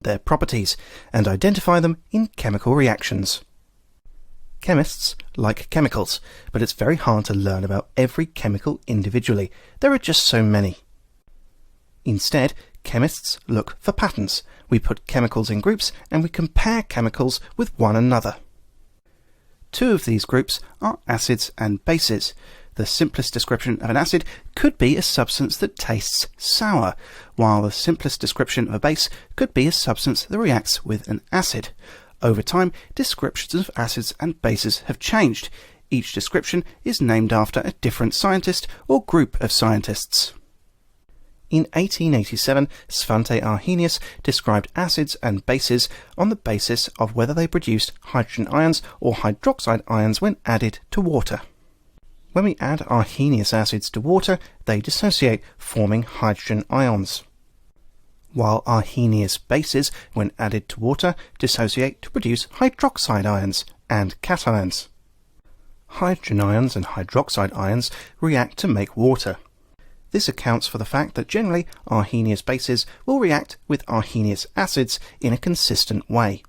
their properties and identify them in chemical reactions. Chemists like chemicals, but it's very hard to learn about every chemical individually. There are just so many. Instead, chemists look for patterns. We put chemicals in groups and we compare chemicals with one another. Two of these groups are acids and bases. The simplest description of an acid could be a substance that tastes sour, while the simplest description of a base could be a substance that reacts with an acid. Over time, descriptions of acids and bases have changed. Each description is named after a different scientist or group of scientists. In 1887, Svante Arrhenius described acids and bases on the basis of whether they produced hydrogen ions or hydroxide ions when added to water. When we add Arrhenius acids to water, they dissociate, forming hydrogen ions, while Arrhenius bases, when added to water, dissociate to produce hydroxide ions and cations. Hydrogen ions and hydroxide ions react to make water. This accounts for the fact that generally Arrhenius bases will react with Arrhenius acids in a consistent way.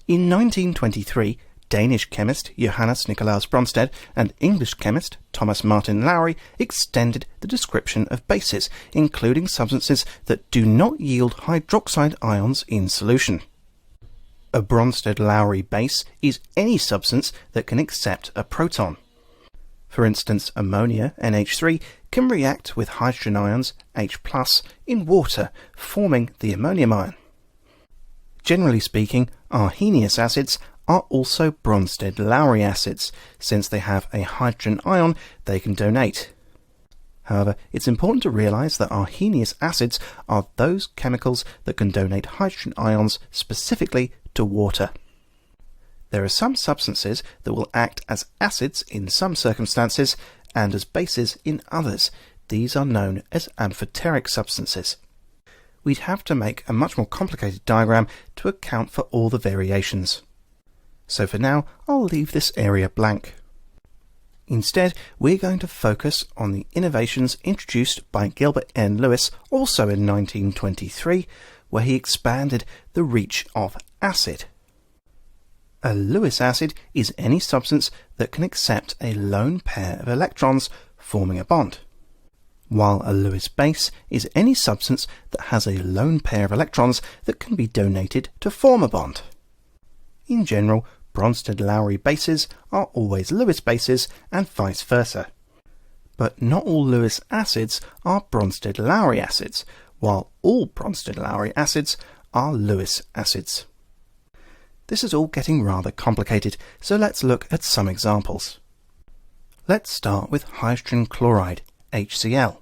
In 1923, Danish chemist Johannes Nicolaus Bronsted and English chemist Thomas Martin Lowry extended the description of bases, including substances that do not yield hydroxide ions in solution. A Bronsted-Lowry base is any substance that can accept a proton. For instance, ammonia, NH3, can react with hydrogen ions, H+, in water, forming the ammonium ion. Generally speaking, Arrhenius acids are also Bronsted-Lowry acids. Since they have a hydrogen ion, they can donate. However, it's important to realize that Arrhenius acids are those chemicals that can donate hydrogen ions specifically to water. There are some substances that will act as acids in some circumstances and as bases in others. These are known as amphoteric substances. We'd have to make a much more complicated diagram to account for all the variations. So for now, I'll leave this area blank. Instead, we're going to focus on the innovations introduced by Gilbert N. Lewis, also in 1923, where he expanded the reach of acid. A Lewis acid is any substance that can accept a lone pair of electrons, forming a bond, while a Lewis base is any substance that has a lone pair of electrons that can be donated to form a bond. In general, Bronsted-Lowry bases are always Lewis bases and vice versa. But not all Lewis acids are Bronsted-Lowry acids, while all Bronsted-Lowry acids are Lewis acids. This is all getting rather complicated, so let's look at some examples. Let's start with hydrogen chloride, HCl.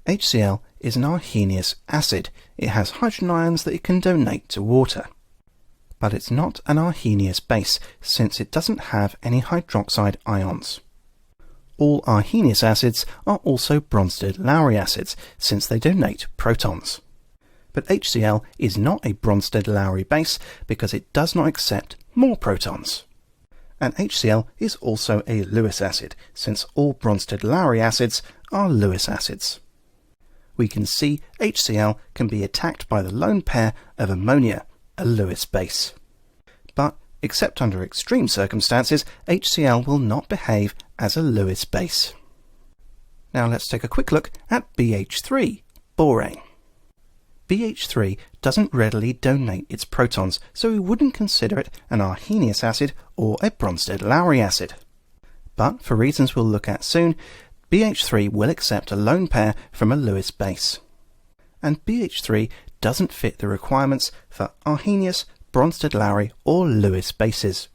HCl is an Arrhenius acid. It has hydrogen ions that it can donate to water. But it's not an Arrhenius base, since it doesn't have any hydroxide ions. All Arrhenius acids are also Bronsted-Lowry acids, since they donate protons. But HCl is not a Bronsted-Lowry base because it does not accept more protons. And HCl is also a Lewis acid, since all Bronsted-Lowry acids are Lewis acids. We can see HCl can be attacked by the lone pair of ammonia, a Lewis base. But, except under extreme circumstances, HCl will not behave as a Lewis base. Now let's take a quick look at BH3, borane. BH3 doesn't readily donate its protons, so we wouldn't consider it an Arrhenius acid or a Bronsted-Lowry acid. But, for reasons we'll look at soon, BH3 will accept a lone pair from a Lewis base. And BH3 doesn't fit the requirements for Arrhenius, Bronsted-Lowry or Lewis bases.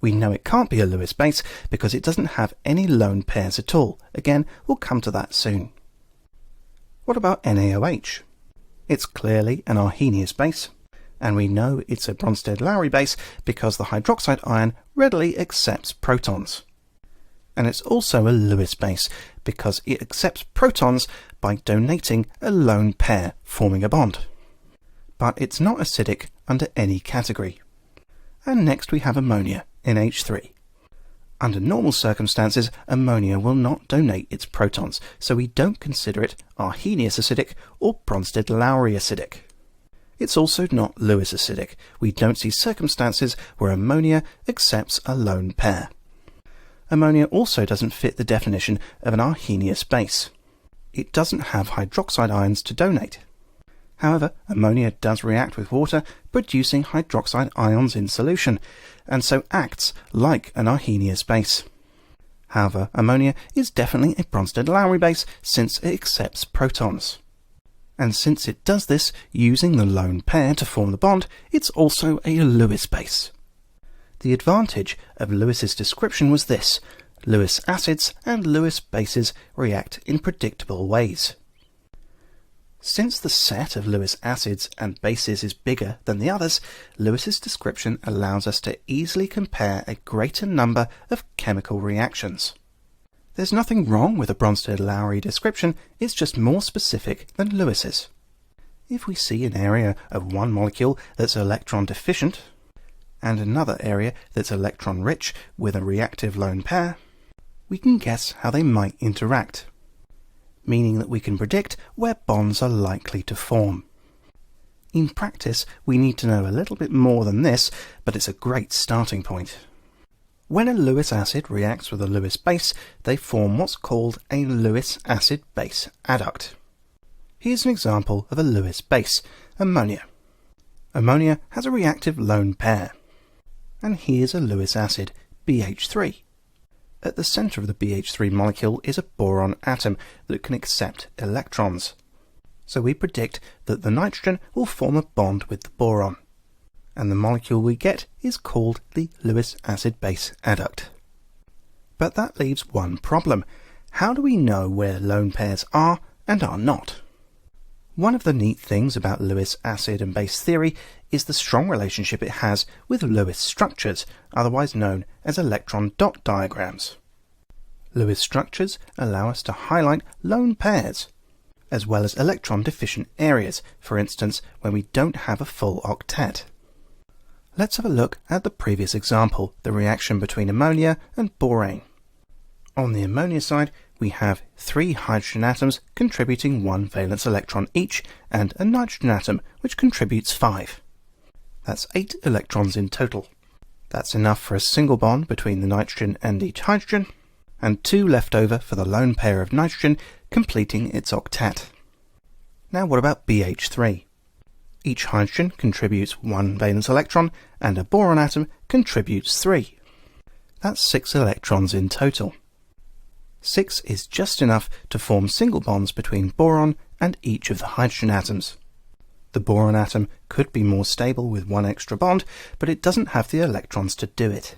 We know it can't be a Lewis base because it doesn't have any lone pairs at all. Again, we'll come to that soon. What about NaOH? It's clearly an Arrhenius base, and we know it's a Bronsted-Lowry base because the hydroxide ion readily accepts protons. And it's also a Lewis base because it accepts protons by donating a lone pair, forming a bond. But it's not acidic under any category. And next we have ammonia, NH3. Under normal circumstances, ammonia will not donate its protons, so we don't consider it Arrhenius acidic or Bronsted-Lowry acidic. It's also not Lewis acidic. We don't see circumstances where ammonia accepts a lone pair. Ammonia also doesn't fit the definition of an Arrhenius base. It doesn't have hydroxide ions to donate. However, ammonia does react with water, producing hydroxide ions in solution, and so acts like an Arrhenius base. However, ammonia is definitely a Bronsted-Lowry base since it accepts protons. And since it does this using the lone pair to form the bond, it's also a Lewis base. The advantage of Lewis's description was this: Lewis acids and Lewis bases react in predictable ways. Since the set of Lewis acids and bases is bigger than the others, Lewis's description allows us to easily compare a greater number of chemical reactions. There's nothing wrong with a Bronsted-Lowry description, it's just more specific than Lewis's. If we see an area of one molecule that's electron deficient, and another area that's electron rich with a reactive lone pair, we can guess how they might interact, meaning that we can predict where bonds are likely to form. In practice, we need to know a little bit more than this, but it's a great starting point. When a Lewis acid reacts with a Lewis base, they form what's called a Lewis acid-base adduct. Here's an example of a Lewis base, ammonia. Ammonia has a reactive lone pair. And here's a Lewis acid, BH3. At the centre of the BH3 molecule is a boron atom that can accept electrons. So we predict that the nitrogen will form a bond with the boron, and the molecule we get is called the Lewis acid-base adduct. But that leaves one problem. How do we know where lone pairs are and are not? One of the neat things about Lewis acid and base theory is the strong relationship it has with Lewis structures, otherwise known as electron dot diagrams. Lewis structures allow us to highlight lone pairs, as well as electron-deficient areas, for instance when we don't have a full octet. Let's have a look at the previous example, the reaction between ammonia and borane. On the ammonia side, we have 3 hydrogen atoms contributing 1 valence electron each, and a nitrogen atom which contributes 5. That's 8 electrons in total. That's enough for a single bond between the nitrogen and each hydrogen, and 2 left over for the lone pair of nitrogen, completing its octet. Now what about BH3? Each hydrogen contributes 1 valence electron, and a boron atom contributes 3. That's 6 electrons in total. 6 is just enough to form single bonds between boron and each of the hydrogen atoms. The boron atom could be more stable with 1 extra bond, but it doesn't have the electrons to do it.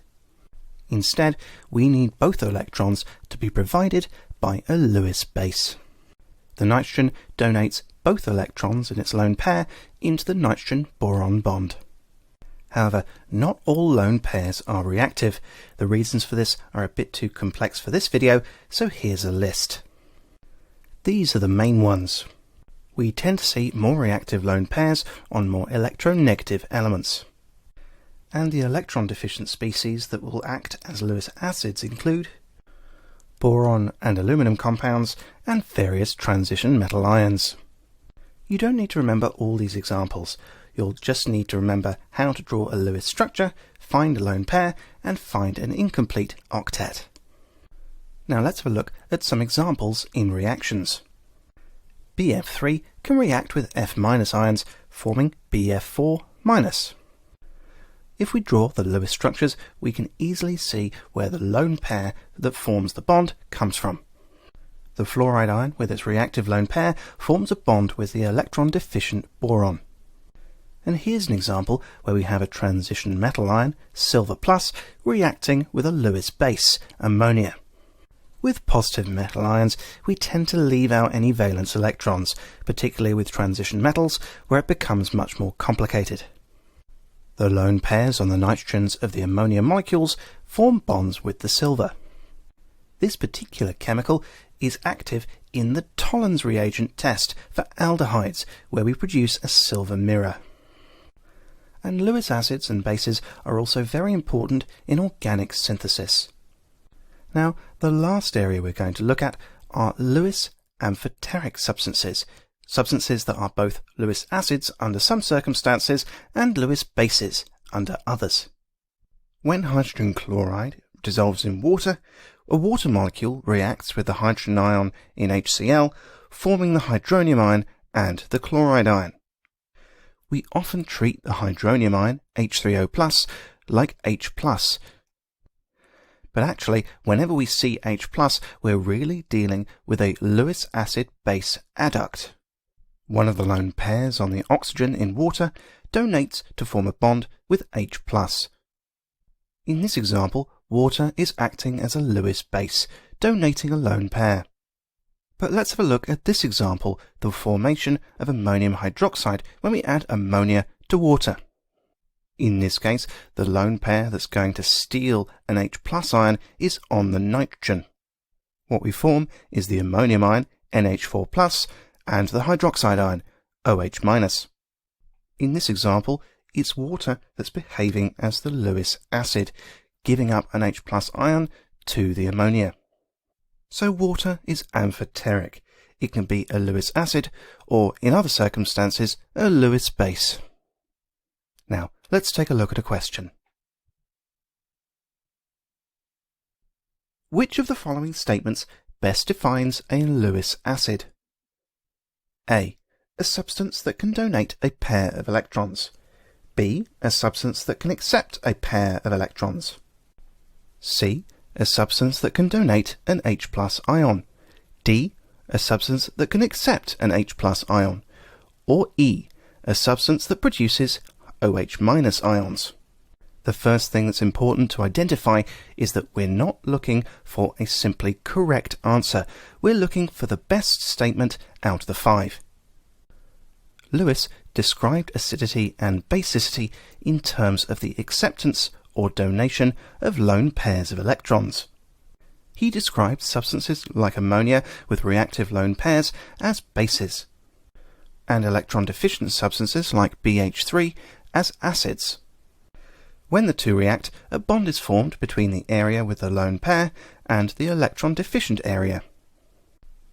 Instead, we need both electrons to be provided by a Lewis base. The nitrogen donates both electrons in its lone pair into the nitrogen-boron bond. However, not all lone pairs are reactive. The reasons for this are a bit too complex for this video, so here's a list. These are the main ones. We tend to see more reactive lone pairs on more electronegative elements. And the electron-deficient species that will act as Lewis acids include boron and aluminum compounds and various transition metal ions. You don't need to remember all these examples. You'll just need to remember how to draw a Lewis structure, find a lone pair, and find an incomplete octet. Now let's have a look at some examples in reactions. BF3 can react with F- ions, forming BF4-. If we draw the Lewis structures, we can easily see where the lone pair that forms the bond comes from. The fluoride ion, with its reactive lone pair, forms a bond with the electron-deficient boron. And here's an example where we have a transition metal ion, silver+, reacting with a Lewis base, ammonia. With positive metal ions, we tend to leave out any valence electrons, particularly with transition metals, where it becomes much more complicated. The lone pairs on the nitrogens of the ammonia molecules form bonds with the silver. This particular chemical is active in the Tollens reagent test for aldehydes, where we produce a silver mirror. And Lewis acids and bases are also very important in organic synthesis. Now, the last area we're going to look at are Lewis amphoteric substances, substances that are both Lewis acids under some circumstances and Lewis bases under others. When hydrogen chloride dissolves in water, a water molecule reacts with the hydrogen ion in HCl, forming the hydronium ion and the chloride ion. We often treat the hydronium ion, H3O+, like H+. But actually, whenever we see H+, we're really dealing with a Lewis acid base adduct. One of the lone pairs on the oxygen in water donates to form a bond with H+. In this example, water is acting as a Lewis base, donating a lone pair. But let's have a look at this example, the formation of ammonium hydroxide when we add ammonia to water. In this case, the lone pair that's going to steal an H+ ion is on the nitrogen. What we form is the ammonium ion, NH4+, and the hydroxide ion, OH-. In this example, it's water that's behaving as the Lewis acid, giving up an H+ ion to the ammonia. So water is amphoteric. It can be a Lewis acid, or in other circumstances, a Lewis base. Now, let's take a look at a question. Which of the following statements best defines a Lewis acid? A. A substance that can donate a pair of electrons. B. A substance that can accept a pair of electrons. C. A substance that can donate an H+ ion. D. A substance that can accept an H+ ion. Or E. A substance that produces OH- ions. The first thing that's important to identify is that we're not looking for a simply correct answer. We're looking for the best statement out of the 5. Lewis described acidity and basicity in terms of the acceptance or donation of lone pairs of electrons. He described substances like ammonia with reactive lone pairs as bases, and electron-deficient substances like BH3 as acids. When the two react, a bond is formed between the area with the lone pair and the electron-deficient area.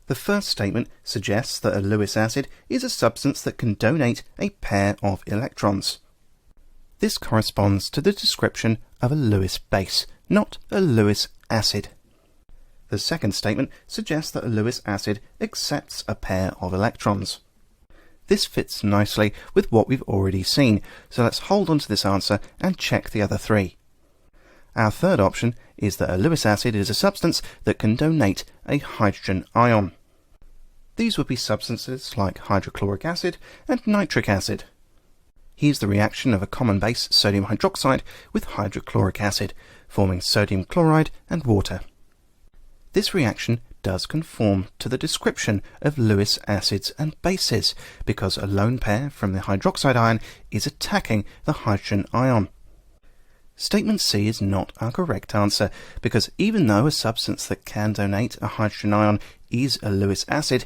The first statement suggests that a Lewis acid is a substance that can donate a pair of electrons. This corresponds to the description of a Lewis base, not a Lewis acid. The second statement suggests that a Lewis acid accepts a pair of electrons. This fits nicely with what we've already seen, so let's hold on to this answer and check the other 3. Our third option is that a Lewis acid is a substance that can donate a hydrogen ion. These would be substances like hydrochloric acid and nitric acid. Here's the reaction of a common base, sodium hydroxide, with hydrochloric acid, forming sodium chloride and water. This reaction does conform to the description of Lewis acids and bases, because a lone pair from the hydroxide ion is attacking the hydrogen ion. Statement C is not our correct answer, because even though a substance that can donate a hydrogen ion is a Lewis acid,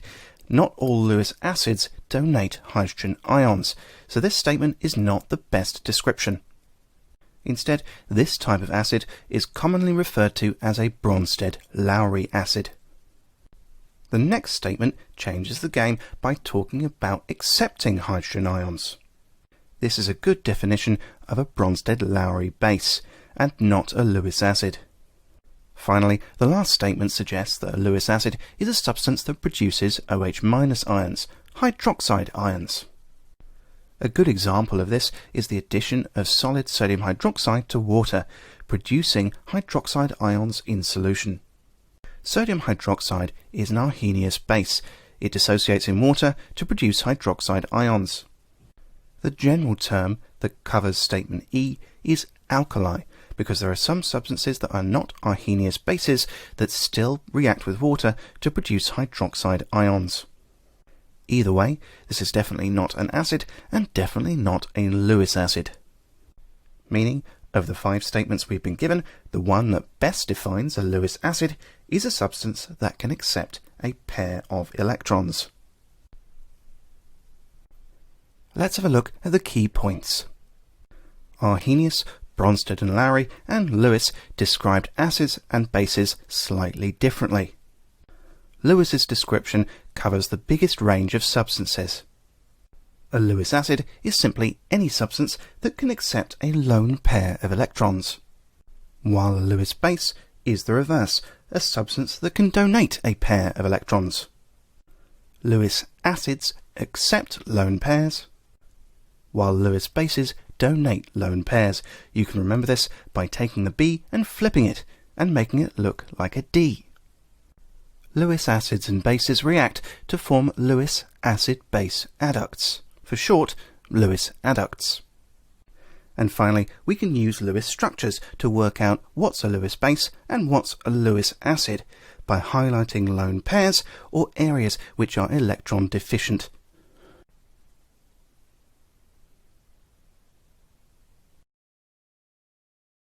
not all Lewis acids donate hydrogen ions, so this statement is not the best description. Instead, this type of acid is commonly referred to as a Bronsted-Lowry acid. The next statement changes the game by talking about accepting hydrogen ions. This is a good definition of a Bronsted-Lowry base, and not a Lewis acid. Finally, the last statement suggests that a Lewis acid is a substance that produces OH- ions, hydroxide ions. A good example of this is the addition of solid sodium hydroxide to water, producing hydroxide ions in solution. Sodium hydroxide is an Arrhenius base. It dissociates in water to produce hydroxide ions. The general term that covers statement E is alkali, because there are some substances that are not Arrhenius bases that still react with water to produce hydroxide ions. Either way, this is definitely not an acid and definitely not a Lewis acid. Meaning, of the 5 statements we've been given, the one that best defines a Lewis acid is a substance that can accept a pair of electrons. Let's have a look at the key points. Arrhenius, Bronsted and Lowry, and Lewis described acids and bases slightly differently. Lewis's description covers the biggest range of substances. A Lewis acid is simply any substance that can accept a lone pair of electrons, while a Lewis base is the reverse, a substance that can donate a pair of electrons. Lewis acids accept lone pairs, while Lewis bases donate lone pairs. You can remember this by taking the B and flipping it and making it look like a D. Lewis acids and bases react to form Lewis acid-base adducts, for short, Lewis adducts. And finally, we can use Lewis structures to work out what's a Lewis base and what's a Lewis acid by highlighting lone pairs or areas which are electron deficient.